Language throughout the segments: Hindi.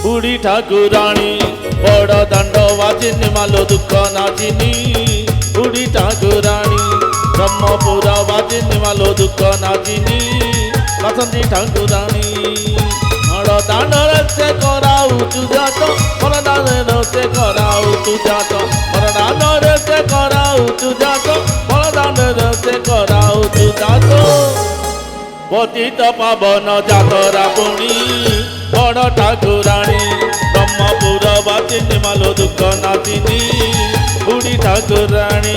बुढ़ी ठाकुराणी बड़ दांड बाजिनी मालो दुख नाजिनी बुढ़ी ठाकुराणी ब्रह्मपुर बाजिनी मालो दुख नाजिनी बसंती ठाकुराणी बड़ दांड से कराऊ तुझात बड़ दांड से कराऊ तुझात बड़ दांड से कराऊ तुझात बड़ दांड से कराऊ तुझात पतित पावन जातरा पुणी बड़ ठाकुराणी ब्रह्मपुर बाजिनी मालो दुख नाजिनी बुढ़ी ठाकुराणी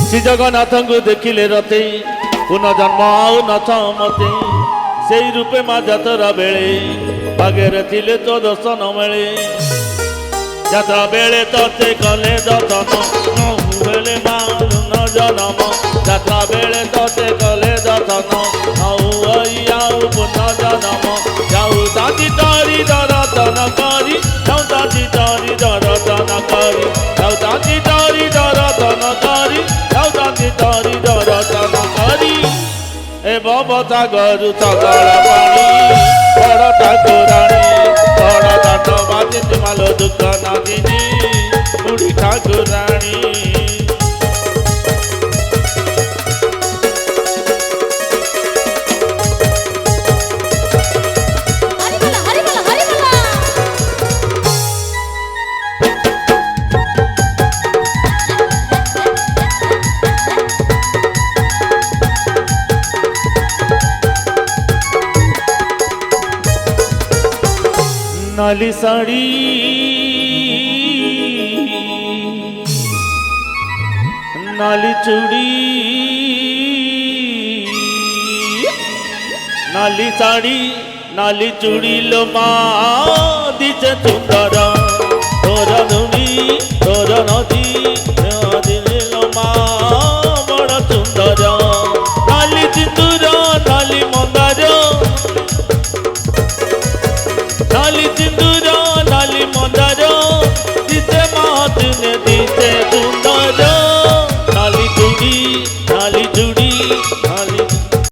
श्री जगन्नाथ को देखिले रते पुनर्जन्म आउ नथ मते से रूपे माँ जातरा बेले बागेरे थिले तो दर्शन मिले जात्रा बेले तते कले दर्शन बेले न जनम जात्रा बेले तते कले दर्शन आउ पुनर्जन्म जाऊ दादी तारी दर्शन करी जाऊ दादी तारी दर्शन करी जाऊ दादी तारी दर्शन करी जाऊ दादी तारी दर्शन करी ए बबता गरु सकल पानी बड़ ठाकुराणी बड़ दांड बाजिनी मालो दुख नाजिनी बुढ़ी ठाकुराणी नाली साड़ी नाली चूड़ी नाली साड़ी नाली चूड़ी लो माँ दिसे सुंदर